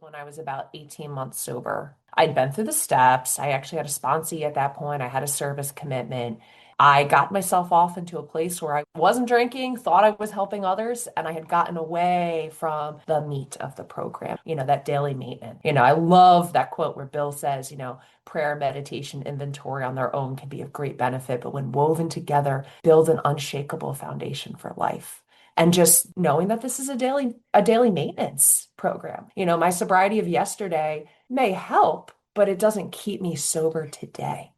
when I was about 18 months sober. I'd been through the steps. I actually had a sponsee at that point. I had a service commitment. I got myself off into a place where I wasn't drinking, thought I was helping others, and I had gotten away from the meat of the program, that daily maintenance. I love that quote where Bill says, prayer, meditation, inventory on their own can be of great benefit, but when woven together, build an unshakable foundation for life. And just knowing that this is a daily maintenance program. My sobriety of yesterday may help, but it doesn't keep me sober today.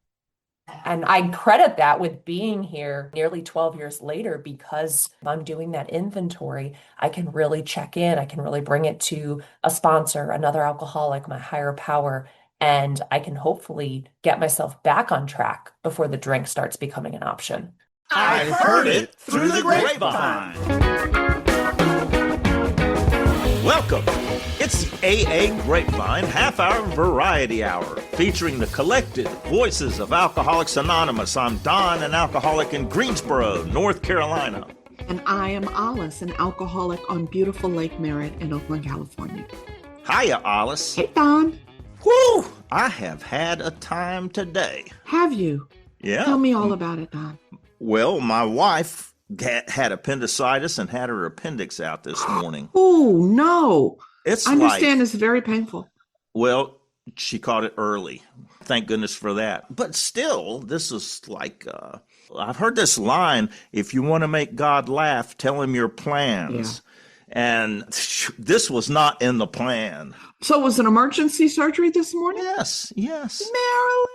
And I credit that with being here nearly 12 years later, because if I'm doing that inventory, I can really check in. I can really bring it to a sponsor, another alcoholic, my higher power, and I can hopefully get myself back on track before the drink starts becoming an option. I've heard it through the grapevine. Welcome. It's the AA Grapevine Half-Hour Variety Hour, featuring the collected voices of Alcoholics Anonymous. I'm Don, an alcoholic in Greensboro, North Carolina. And I am Olis, an alcoholic on beautiful Lake Merritt in Oakland, California. Hiya, Olis. Hey, Don. Whew! I have had a time today. Have you? Yeah. Tell me all about it, Don. Well, my wife had appendicitis and had her appendix out this morning. Oh, no. I understand it's very painful. Well, she caught it early. Thank goodness for that. But still, this is like, I've heard this line, if you want to make God laugh, tell him your plans. Yeah. And this was not in the plan. So it was an emergency surgery this morning? Yes. Marilyn.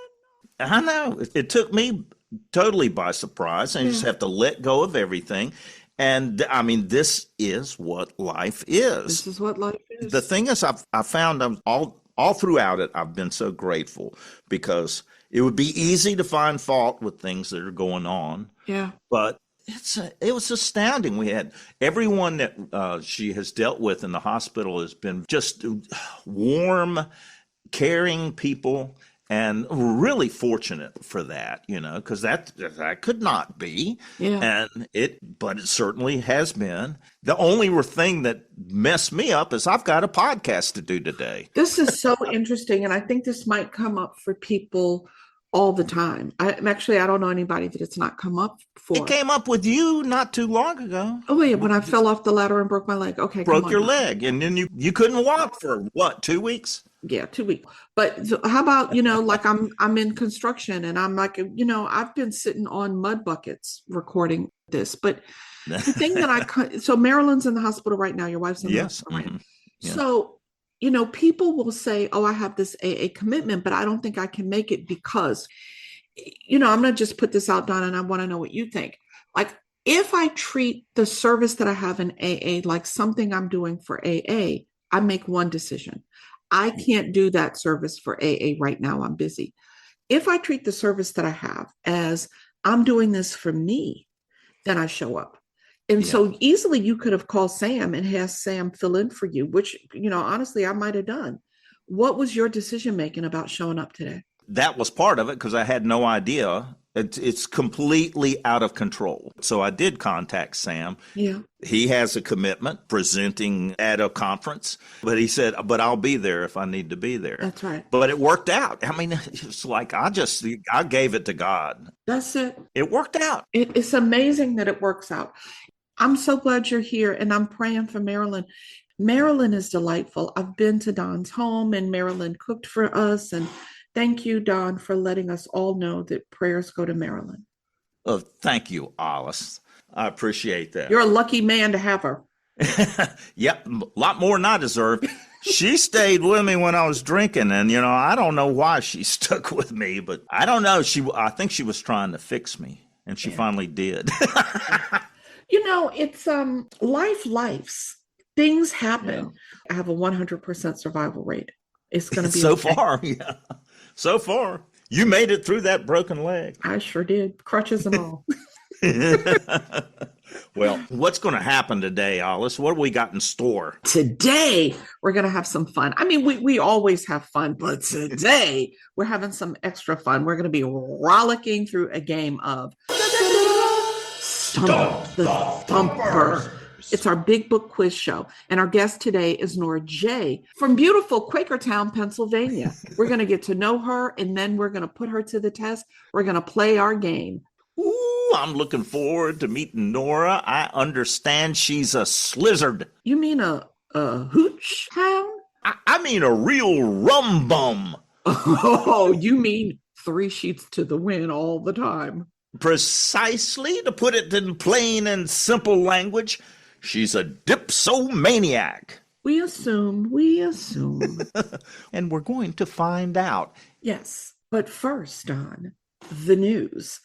I know. It took me totally by surprise, and you just have to let go of everything. And I mean, this is what life is. This is what life is. The thing is, I found all throughout it, I've been so grateful, because it would be easy to find fault with things that are going on. Yeah. But it was astounding. We had everyone that she has dealt with in the hospital has been just warm, caring people. And really fortunate for that, because that could not be. Yeah. But it certainly has been. The only thing that messed me up is I've got a podcast to do today. This is so interesting. And I think this might come up for people all the time. I don't know anybody that it's not come up for. It came up with you not too long ago. Oh, yeah, when I fell off the ladder and broke my leg. Okay, broke your leg. And then you couldn't walk for, 2 weeks? Yeah, 2 weeks. But how about, like I'm in construction and I'm like, I've been sitting on mud buckets recording this. But the thing that so Marilyn's in the hospital right now. Your wife's in the hospital, right? Mm-hmm. Yeah. So, people will say, oh, I have this AA commitment, but I don't think I can make it because, I'm going to just put this out, Don, and I want to know what you think. Like, if I treat the service that I have in AA like something I'm doing for AA, I make one decision. I can't do that service for AA right now. I'm busy. If I treat the service that I have as I'm doing this for me, then I show up. And so easily you could have called Sam and had Sam fill in for you, which, honestly, I might have done. What was your decision making about showing up today? That was part of it, because I had no idea. It's completely out of control. So I did contact Sam. Yeah. He has a commitment presenting at a conference, but he said, but I'll be there if I need to be there. That's right. But it worked out. I mean, it's like I gave it to God. That's it. It worked out. It's amazing that it works out. I'm so glad you're here, and I'm praying for Marilyn. Marilyn is delightful. I've been to Don's home, and Marilyn cooked for us, and thank you, Don, for letting us all know that prayers go to Marilyn. Oh, thank you, Alice. I appreciate that. You're a lucky man to have her. Yep, a lot more than I deserve. She stayed with me when I was drinking, and, I don't know why she stuck with me, but I don't know. I think she was trying to fix me, and she finally did. It's life's. Things happen. Yeah. I have a 100% survival rate. It's going to be so okay. Far, yeah. So far, you made it through that broken leg. I sure did, crutches and all. Well, what's going to happen today, Alice? What have we got in store? Today, we're going to have some fun. I mean, we always have fun, but today we're having some extra fun. We're going to be rollicking through a game of Stump the Thumper. It's our big book quiz show. And our guest today is Nora J. from beautiful Quakertown, Pennsylvania. We're going to get to know her, and then we're going to put her to the test. We're going to play our game. Ooh, I'm looking forward to meeting Nora. I understand she's a slizzard. You mean a hooch hound? I mean a real rum bum. Oh, you mean 3 sheets to the wind all the time. Precisely, to put it in plain and simple language, she's a dipsomaniac. We assume. And we're going to find out. Yes, but first, Don, the news.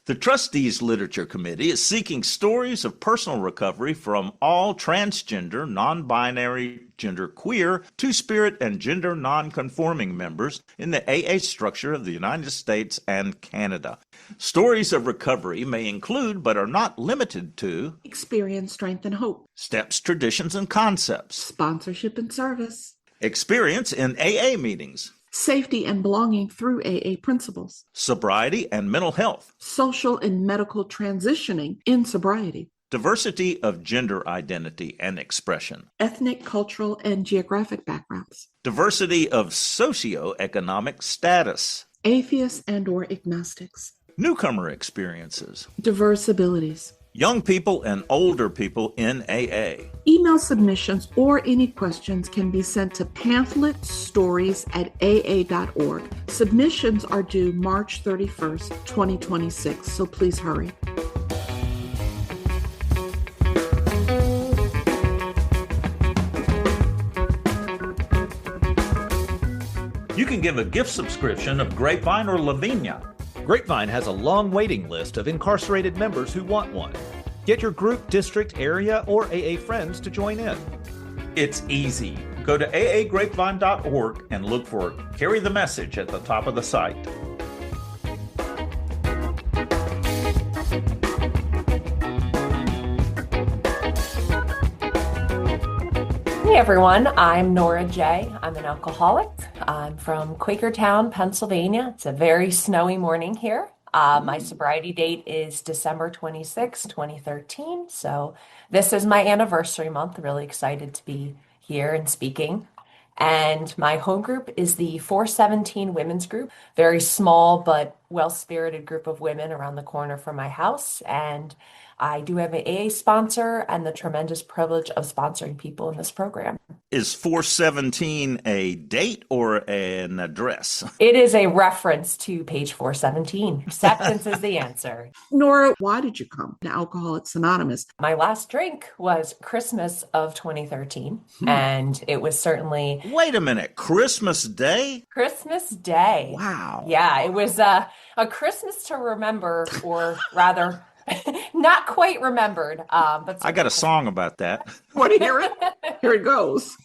The Trustees Literature Committee is seeking stories of personal recovery from all transgender, non-binary, genderqueer, two-spirit, and gender non-conforming members in the AA structure of the United States and Canada. Stories of recovery may include, but are not limited to, experience, strength, and hope, steps, traditions, and concepts, sponsorship and service, experience in AA meetings, safety and belonging through AA principles, sobriety and mental health, social and medical transitioning in sobriety, diversity of gender identity and expression, ethnic, cultural, and geographic backgrounds, diversity of socioeconomic status, atheists and or agnostics, newcomer experiences, diverse abilities, young people and older people in AA. Email submissions or any questions can be sent to pamphletstories@aa.org. Submissions are due March 31st, 2026, so please hurry. You can give a gift subscription of Grapevine or Lavinia. Grapevine has a long waiting list of incarcerated members who want one. Get your group, district, area, or AA friends to join in. It's easy. Go to aagrapevine.org and look for Carry the Message at the top of the site. Hey everyone, I'm Nora J. I'm an alcoholic. I'm from Quakertown, Pennsylvania. It's a very snowy morning here. My sobriety date is December 26, 2013. So this is my anniversary month. Really excited to be here and speaking. And my home group is the 417 Women's Group. Very small but well-spirited group of women around the corner from my house. And I do have an AA sponsor and the tremendous privilege of sponsoring people in this program. Is 417 a date or an address? It is a reference to page 417. Acceptance is the answer. Nora, why did you come to Alcoholics Anonymous? My last drink was Christmas of 2013, and it was certainly... Wait a minute, Christmas Day? Christmas Day. Wow. Yeah, it was a Christmas to remember, or rather... not quite remembered, but I got a song about that. Want to hear it? Here it goes.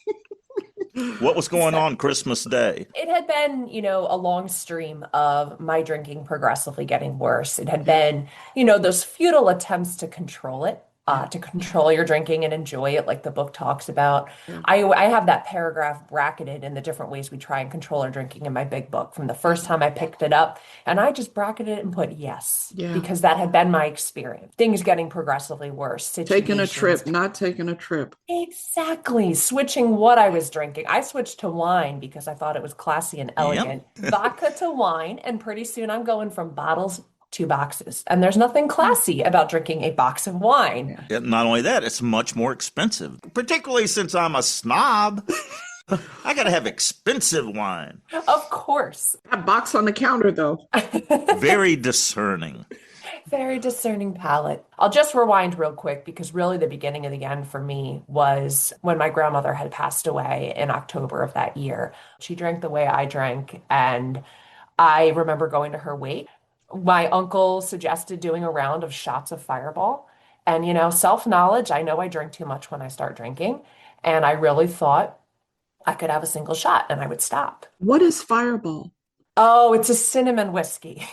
What was going on Christmas Day? It had been, a long stream of my drinking progressively getting worse. It had been, those futile attempts to control it, to control your drinking and enjoy it, like the book talks about. Yeah. I have that paragraph bracketed in the different ways we try and control our drinking in my big book from the first time I picked it up. And I just bracketed it and put yes, because that had been my experience. Things getting progressively worse. Taking a trip, not taking a trip. Exactly. Switching what I was drinking. I switched to wine because I thought it was classy and elegant. Yep. Vodka to wine. And pretty soon I'm going from bottles to boxes. And there's nothing classy about drinking a box of wine. Yeah, not only that, it's much more expensive, particularly since I'm a snob. I got to have expensive wine. Of course. That box on the counter, though. Very discerning. Very discerning palate. I'll just rewind real quick because really the beginning of the end for me was when my grandmother had passed away in October of that year. She drank the way I drank, and I remember going to her wake. My uncle suggested doing a round of shots of Fireball. And, self-knowledge, I know I drink too much when I start drinking. And I really thought I could have a single shot and I would stop. What is Fireball? Oh, it's a cinnamon whiskey.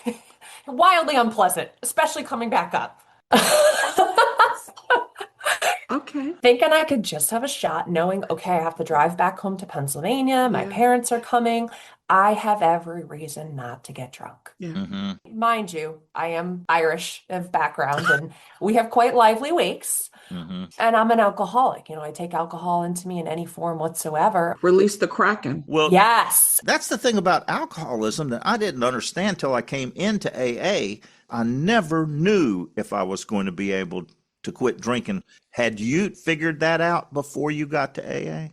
Wildly unpleasant, especially coming back up. Okay. thinking I could just have a shot, knowing, okay, I have to drive back home to Pennsylvania. My Yeah. parents are coming. I have every reason not to get drunk. Yeah. Hmm. Mind you, I am Irish of background and we have quite lively wakes. Hmm. And I'm an alcoholic. I take alcohol into me in any form whatsoever. Release the Kraken. Well, Yes. that's the thing about alcoholism that I didn't understand till I came into AA. I never knew if I was going to be able to quit drinking. Had you figured that out before you got to AA?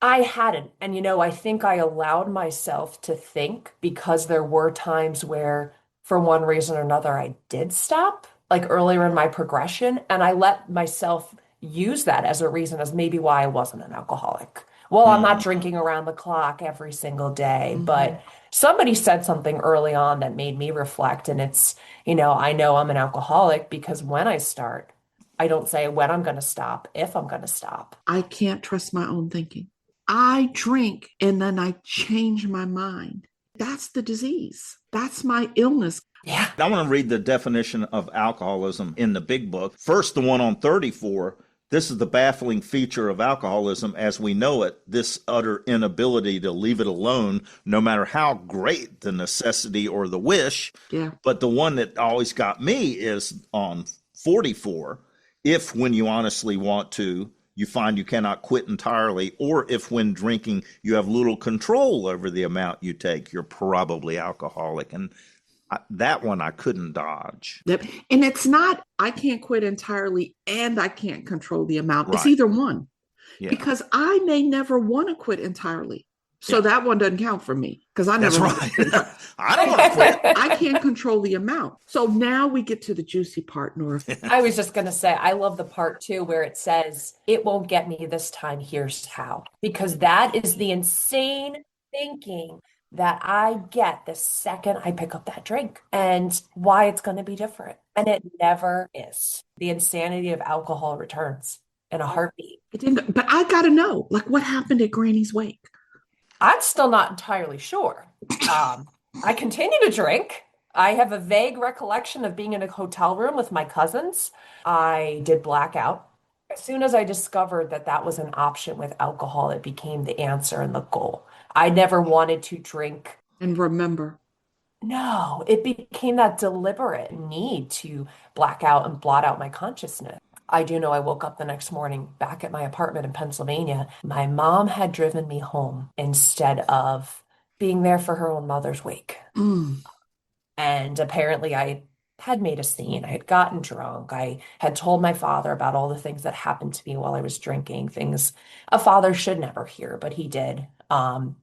I hadn't. And I think I allowed myself to think because there were times where, for one reason or another, I did stop, like earlier in my progression. And I let myself use that as a reason as maybe why I wasn't an alcoholic. Well, I'm not Hmm. drinking around the clock every single day, Hmm. but somebody said something early on that made me reflect. And I know I'm an alcoholic because when I start, I don't say when I'm going to stop, if I'm going to stop. I can't trust my own thinking. I drink and then I change my mind. That's the disease. That's my illness. Yeah. I want to read the definition of alcoholism in the big book. First, the one on 34. This is the baffling feature of alcoholism as we know it, this utter inability to leave it alone, no matter how great the necessity or the wish. Yeah. But the one that always got me is on 44. If, when you honestly want to, you find you cannot quit entirely, or if, when drinking, you have little control over the amount you take, you're probably alcoholic. And that one I couldn't dodge. Yep. And it's not, I can't quit entirely and I can't control the amount. It's Right. either one Yeah. because I may never want to quit entirely. So Yeah. that one doesn't count for me because I That's never want to right. quit entirely. I don't want to quit. I can't control the amount. So now we get to the juicy part, Nora. I was just going to say, I love the part too where it says, it won't get me this time. Here's how. Because that is the insane thinking that I get the second I pick up that drink and why it's going to be different. And it never is. The insanity of alcohol returns in a heartbeat. It didn't, but I got to know, like, what happened at Granny's wake? I'm still not entirely sure. I continue to drink. I have a vague recollection of being in a hotel room with my cousins. I did black out. As soon as I discovered that that was an option with alcohol, it became the answer and the goal. I never wanted to drink. And remember, No, it became that deliberate need to black out and blot out my consciousness. I do know I woke up the next morning back at my apartment in Pennsylvania. My mom had driven me home instead of being there for her own mother's wake. mm, And apparently, I had made a scene. I had gotten drunk. I had told my father about all the things that happened to me while I was drinking, things a father should never hear, but he did.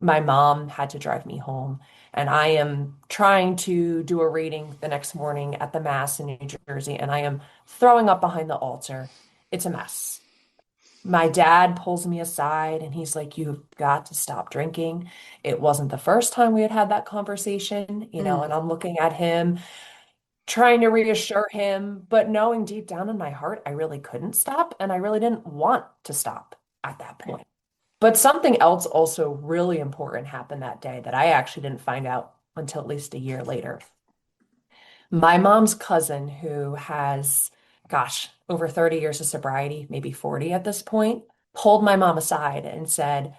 My mom had to drive me home, and I am trying to do a reading the next morning at the Mass in New Jersey, and I am throwing up behind the altar. It's a mess. My dad pulls me aside and he's like, "You've got to stop drinking." It wasn't the first time we had had that conversation, mm. and I'm looking at him, trying to reassure him, but knowing deep down in my heart, I really couldn't stop and I really didn't want to stop at that point. But something else also really important happened that day that I actually didn't find out until at least a year later. My mom's cousin, who has, gosh, over 30 years of sobriety, maybe 40 at this point, pulled my mom aside and said,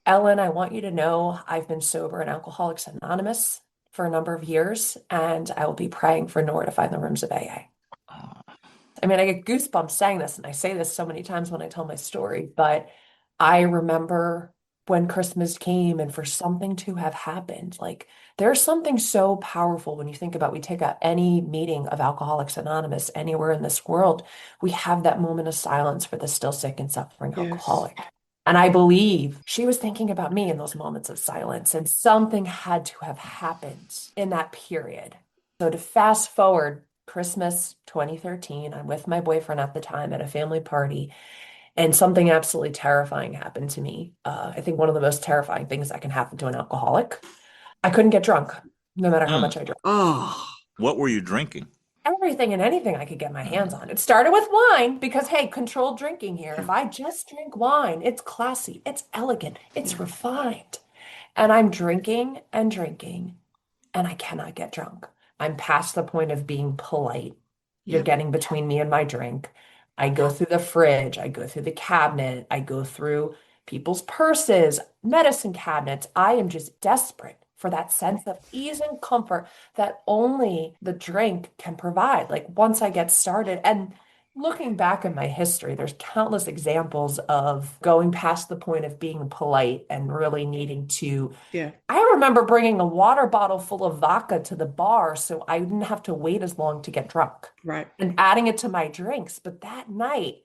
"Ellen, I want you to know I've been sober in Alcoholics Anonymous for a number of years, and I will be praying for Nora to find the rooms of AA." I mean, I get goosebumps saying this, and I say this so many times when I tell my story, but I remember when Christmas came and for something to have happened, like there's something so powerful when you think about we take out any meeting of Alcoholics Anonymous anywhere in this world, we have that moment of silence for the still sick and suffering Yes. alcoholic. And I believe she was thinking about me in those moments of silence, and something had to have happened in that period. So to fast forward Christmas 2013, I'm with my boyfriend at the time at a family party, and something absolutely terrifying happened to me. I think one of the most terrifying things that can happen to an alcoholic. I couldn't get drunk, no matter how Mm. much I drank. Oh, What were you drinking? Everything and anything I could get my hands Mm. on. It started with wine because, hey, controlled drinking here. yeah, If I just drink wine, it's classy, it's elegant, it's yeah, refined. And I'm drinking, and I cannot get drunk. I'm past the point of being polite. You're yeah. getting between me and my drink. I go through the fridge, I go through the cabinet, I go through people's purses, medicine cabinets. I am just desperate for that sense of ease and comfort that only the drink can provide. Like once I get started, and looking back in my history, there's countless examples of going past the point of being polite and really needing to. Yeah. I remember bringing a water bottle full of vodka to the bar so I didn't have to wait as long to get drunk Right. and adding it to my drinks. But that night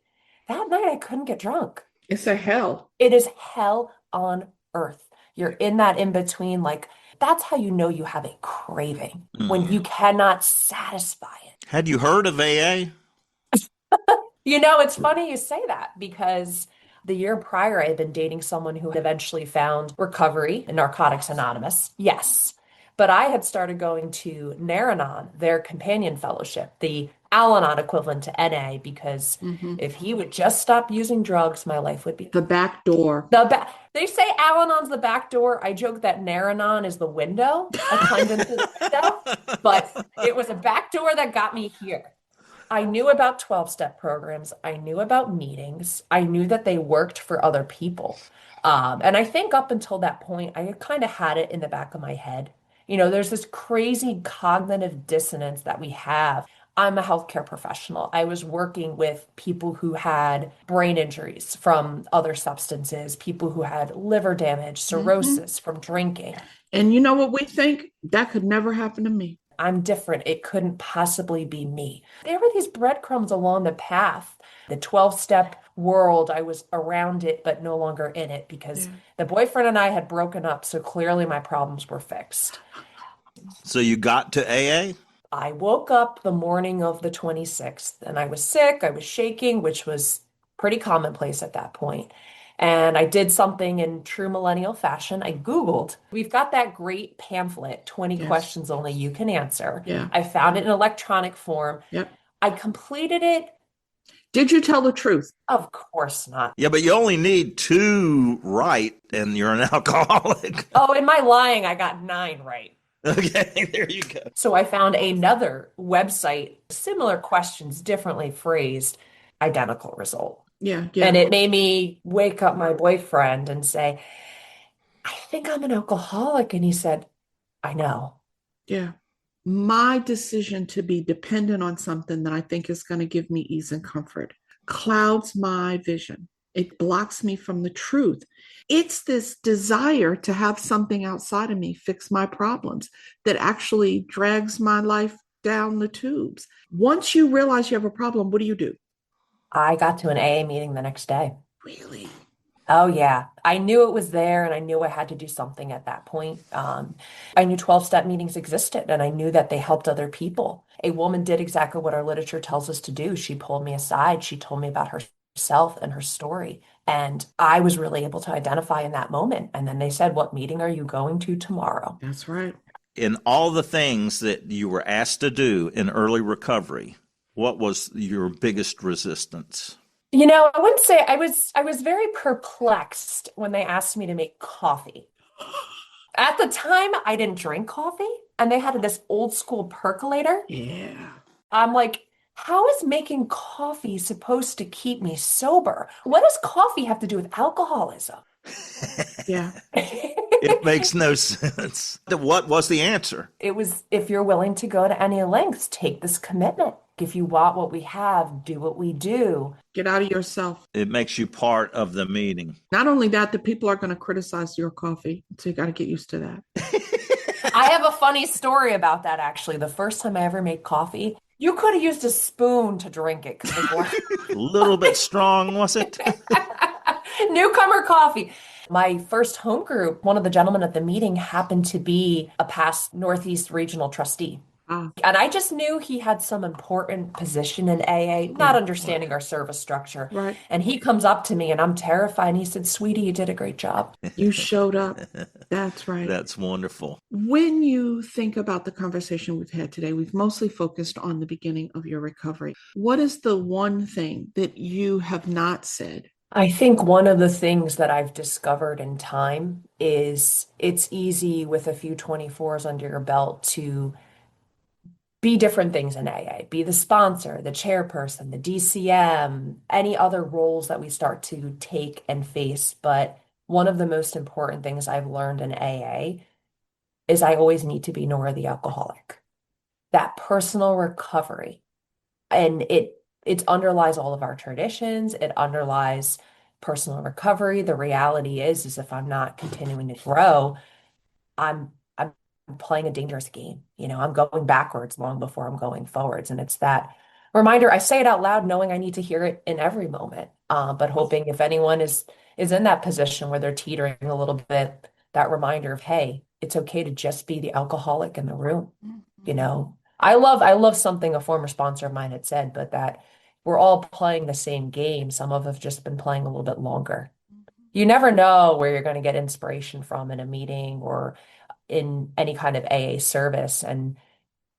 I couldn't get drunk. It's a hell. It is hell on earth. You're in that in between, like that's how you know you have a craving when Mm. you cannot satisfy it. Had you heard of AA? It's funny you say that because the year prior, I had been dating someone who had eventually found recovery in Narcotics Anonymous. Yes. But I had started going to Naranon, their companion fellowship, the Al Anon equivalent to NA, because Hmm. if he would just stop using drugs, my life would be The back door. They say Al Anon's the back door. I joke that Naranon is the window. I climbed into the window, but it was a back door that got me here. I knew about 12-step programs. I knew about meetings. I knew that they worked for other people. And I think up until that point, I kind of had it in the back of my head. There's this crazy cognitive dissonance that we have. I'm a healthcare professional. I was working with people who had brain injuries from other substances, people who had liver damage, Hmm. cirrhosis from drinking. And you know what we think? That could never happen to me. I'm different. It couldn't possibly be me. There were these breadcrumbs along the path. The 12-step world, I was around it, but no longer in it because Yeah. the boyfriend and I had broken up. So clearly my problems were fixed. So you got to AA? I woke up the morning of the 26th and I was sick. I was shaking, which was pretty commonplace at that point. And I did something in true millennial fashion. I Googled, we've got that great pamphlet, 20 Yes. questions only you can answer. Yeah. I found it in electronic form. Yep. I completed it. Did you tell the truth? Of course not. Yeah, but you only need two right, and you're an alcoholic. Oh, in my lying, I got 9 right. Okay, there you go. So I found another website, similar questions, differently phrased, identical result. Yeah. And Yeah. it made me wake up my boyfriend and say, I think I'm an alcoholic. And he said, I know. Yeah. My decision to be dependent on something that I think is going to give me ease and comfort clouds my vision. It blocks me from the truth. It's this desire to have something outside of me fix my problems that actually drags my life down the tubes. Once you realize you have a problem, what do? I got to an AA meeting the next day. Really? Oh, yeah. I knew it was there and I knew I had to do something at that point. I knew 12-step meetings existed and I knew that they helped other people. A woman did exactly what our literature tells us to do. She pulled me aside. She told me about herself and her story. And I was really able to identify in that moment. And then they said, what meeting are you going to tomorrow? That's right. In all the things that you were asked to do in early recovery, what was your biggest resistance? I wouldn't say I was very perplexed when they asked me to make coffee. At the time, I didn't drink coffee, and they had this old school percolator. Yeah. I'm like, how is making coffee supposed to keep me sober? What does coffee have to do with alcoholism? Yeah. It makes no sense. What was the answer? It was, if you're willing to go to any lengths, take this commitment. If you want what we have, do what we do. Get out of yourself. It makes you part of the meeting. Not only that, the people are going to criticize your coffee. So you got to get used to that. I have a funny story about that, actually. The first time I ever made coffee, you could have used a spoon to drink it because A little bit strong, was it? newcomer coffee. My first home group, one of the gentlemen at the meeting happened to be a past Northeast regional trustee. Ah, And I just knew he had some important position in AA, not understanding our service structure. right. And he comes up to me and I'm terrified. And he said, Sweetie, you did a great job. You showed up. That's right. That's wonderful. When you think about the conversation we've had today, we've mostly focused on the beginning of your recovery. What is the one thing that you have not said? I think one of the things that I've discovered in time is it's easy with a few 24s under your belt to be different things in AA, be the sponsor, the chairperson, the DCM, any other roles that we start to take and face. But one of the most important things I've learned in AA is I always need to be Nora the alcoholic. That personal recovery. And it underlies all of our traditions. It underlies personal recovery. The reality is if I'm not continuing to grow, I'm playing a dangerous game. I'm going backwards long before I'm going forwards. And it's that reminder. I say it out loud, knowing I need to hear it in every moment. But hoping if anyone is in that position where they're teetering a little bit, that reminder of, hey, it's okay to just be the alcoholic in the room. I love something a former sponsor of mine had said, but that we're all playing the same game. Some of us have just been playing a little bit longer. You never know where you're going to get inspiration from in a meeting or in any kind of AA service, and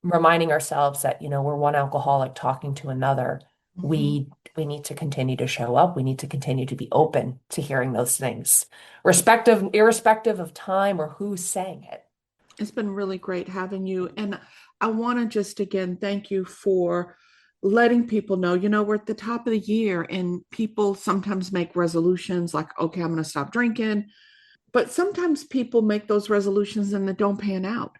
reminding ourselves that, we're one alcoholic talking to another. We need to continue to show up. We need to continue to be open to hearing those things, irrespective of time or who's saying it. It's been really great having you. And I want to just again thank you for letting people know, we're at the top of the year and people sometimes make resolutions like, okay, I'm going to stop drinking. But sometimes people make those resolutions and they don't pan out.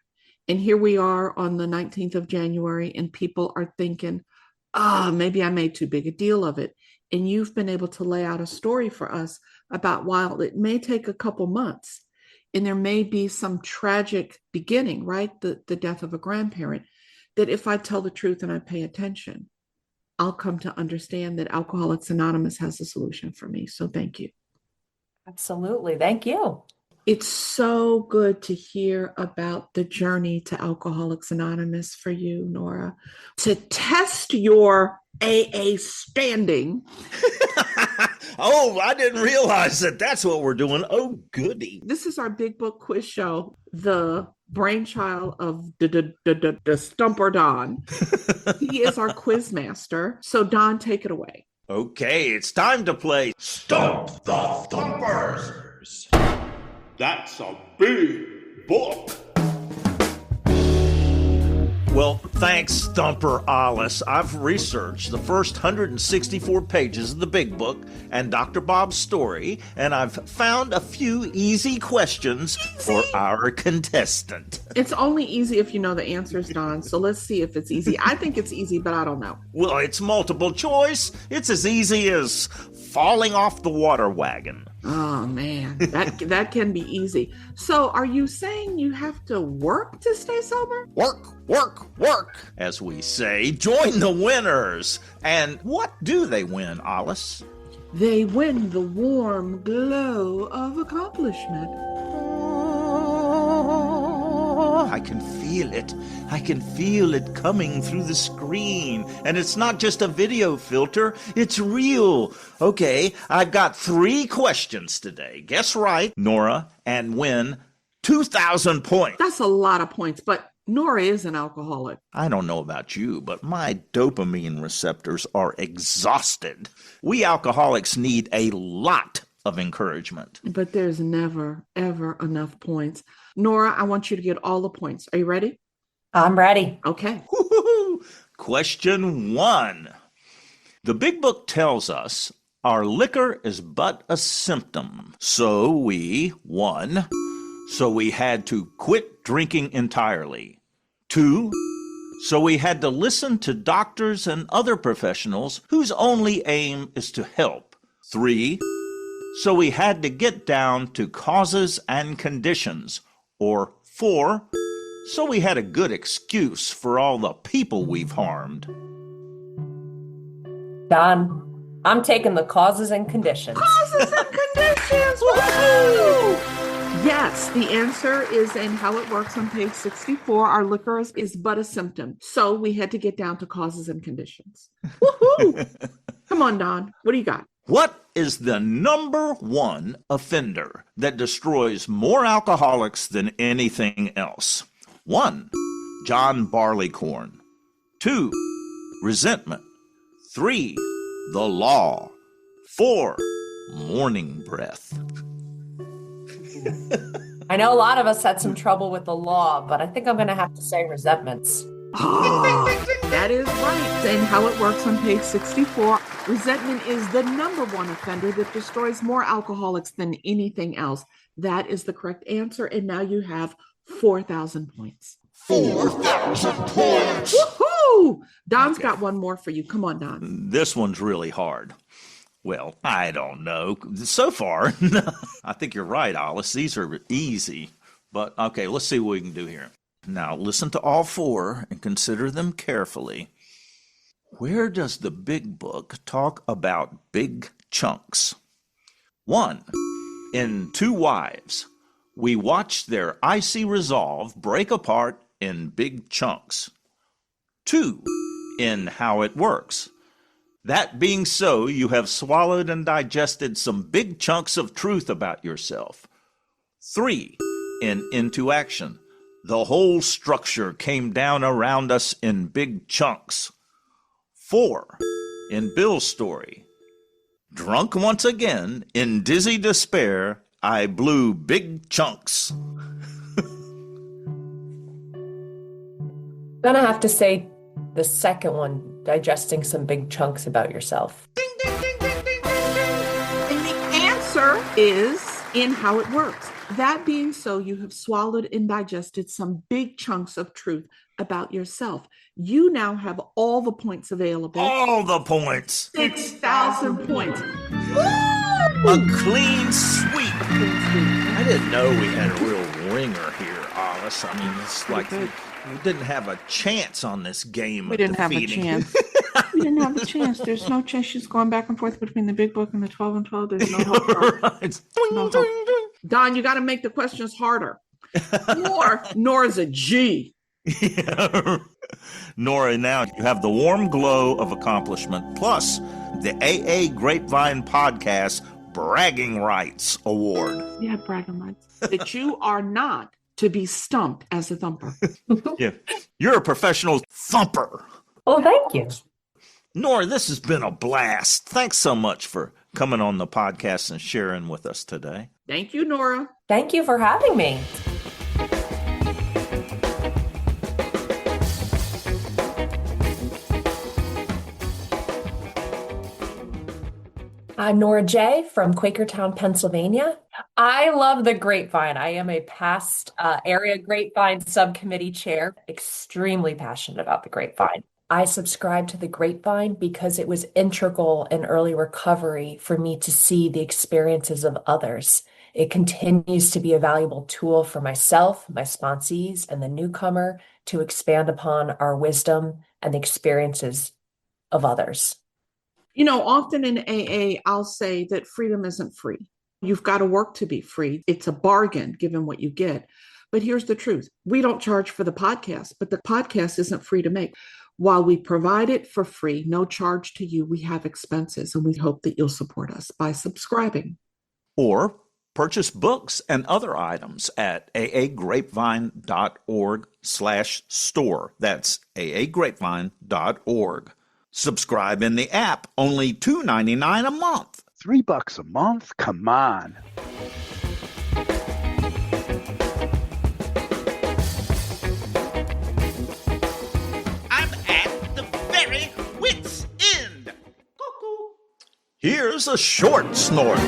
And here we are on the 19th of January and people are thinking, maybe I made too big a deal of it. And you've been able to lay out a story for us about while it may take a couple months and there may be some tragic beginning, right? The death of a grandparent, that if I tell the truth and I pay attention, I'll come to understand that Alcoholics Anonymous has a solution for me. So thank you. Absolutely. Thank you. It's so good to hear about the journey to Alcoholics Anonymous for you, Nora. To test your AA standing. Oh, I didn't realize that's what we're doing. Oh, goody. This is our big book quiz show, the brainchild of the Stumper Don. He is our quiz master. So Don, take it away. Okay, it's time to play Stump the Thumpers. That's a big book. Well, thanks, Stumper Olis. I've researched the first 164 pages of the big book and Dr. Bob's story, and I've found a few easy questions for our contestant. It's only easy if you know the answers, Don. So let's see if it's easy. I think it's easy, but I don't know. Well, it's multiple choice. It's as easy as falling off the water wagon. Oh, man, that can be easy. So are you saying you have to work to stay sober? Work, work, work, as we say. Join the winners. And what do they win, Alice? They win the warm glow of accomplishment. Oh, I can feel it. I can feel it coming through the screen. And it's not just a video filter, it's real. Okay, I've got 3 questions today. Guess right, Nora, and win 2,000 points. That's a lot of points, but Nora is an alcoholic. I don't know about you, but my dopamine receptors are exhausted. We alcoholics need a lot of encouragement. But there's never, ever enough points. Nora, I want you to get all the points. Are you ready? I'm ready. Okay. Woo-hoo-hoo. Question 1. The big book tells us our liquor is but a symptom. So we had to quit drinking entirely. 2, so we had to listen to doctors and other professionals whose only aim is to help. 3, so we had to get down to causes and conditions. Or 4, so we had a good excuse for all the people we've harmed. Don, I'm taking the causes and conditions. Causes and conditions! Woo! Yes, the answer is in How It Works on page 64. Our liquor is but a symptom. So we had to get down to causes and conditions. Woohoo! Come on, Don. What do you got? What is the number 1 offender that destroys more alcoholics than anything else? 1, John Barleycorn. 2, resentment. 3, the law. 4, morning breath. I know a lot of us had some trouble with the law, but I think I'm going to have to say resentments. That is right. And how it works on page 64. Resentment is the number one offender that destroys more alcoholics than anything else. That is the correct answer. And now you have 4,000 points. 4,000 points. Woohoo! Don's got one more for you. Come on, Don. This one's really hard. Well, I don't know. So far, I think you're right, Alice. These are easy. But, okay, let's see what we can do here. Now, listen to all four and consider them carefully. Where does the big book talk about big chunks? 1. In Two Wives, we watched their icy resolve break apart in big chunks. 2. In How It Works. That being so, you have swallowed and digested some big chunks of truth about yourself. 3. In Into Action. The whole structure came down around us in big chunks. 4. In Bill's story. Drunk once again, in dizzy despair, I blew big chunks. Gonna have to say the second one, digesting some big chunks about yourself. Ding, ding, ding, ding, ding, ding, ding. And the answer is in How It Works. That being so, you have swallowed and digested some big chunks of truth about yourself. You now have all the points available. All the points. 6,000 points. A clean sweep. I didn't know we had a real ringer here, Alice. I mean, it's like we didn't have a chance on this game. We didn't have a chance. We didn't have a chance. There's no chance. She's going back and forth between the big book and the 12 and 12. There's no hope. Right. No hope. Don, you got to make the questions harder. Nora's a G. Yeah. Nora, now you have the warm glow of accomplishment, plus the AA Grapevine Podcast Bragging Rights Award. Yeah, bragging rights. That you are not to be stumped as a thumper. Yeah. You're a professional thumper. Oh, thank you. Nora, this has been a blast. Thanks so much for coming on the podcast and sharing with us today. Thank you, Nora. Thank you for having me. I'm Nora J. from Quakertown, Pennsylvania. I love the grapevine. I am a past area grapevine subcommittee chair, extremely passionate about the grapevine. I subscribe to the grapevine because it was integral in early recovery for me to see the experiences of others. It continues to be a valuable tool for myself, my sponsees, and the newcomer to expand upon our wisdom and the experiences of others. You know, often in AA, I'll say that freedom isn't free. You've got to work to be free. It's a bargain given what you get. But here's the truth. We don't charge for the podcast, but the podcast isn't free to make. While we provide it for free, no charge to you, we have expenses, and we hope that you'll support us by subscribing. Or purchase books and other items at aagrapevine.org/store. That's aagrapevine.org. Subscribe in the app, only $2.99 a month. $3 a month? Come on. I'm at the very wit's end. Cuckoo. Here's a short snort.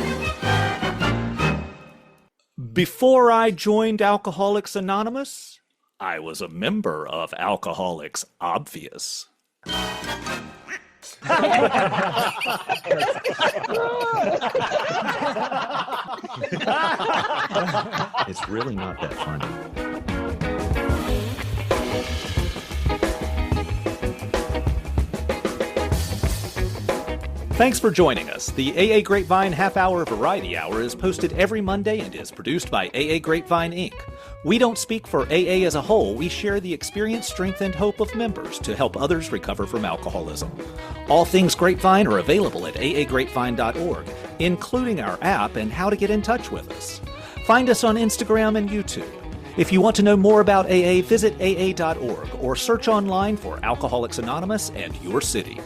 Before I joined Alcoholics Anonymous, I was a member of Alcoholics Obvious. It's really not that funny. Thanks for joining us. The AA Grapevine Half-Hour Variety Hour is posted every Monday and is produced by AA Grapevine, Inc. We don't speak for AA as a whole. We share the experience, strength, and hope of members to help others recover from alcoholism. All things Grapevine are available at aagrapevine.org, including our app and how to get in touch with us. Find us on Instagram and YouTube. If you want to know more about AA, visit aa.org or search online for Alcoholics Anonymous and your city.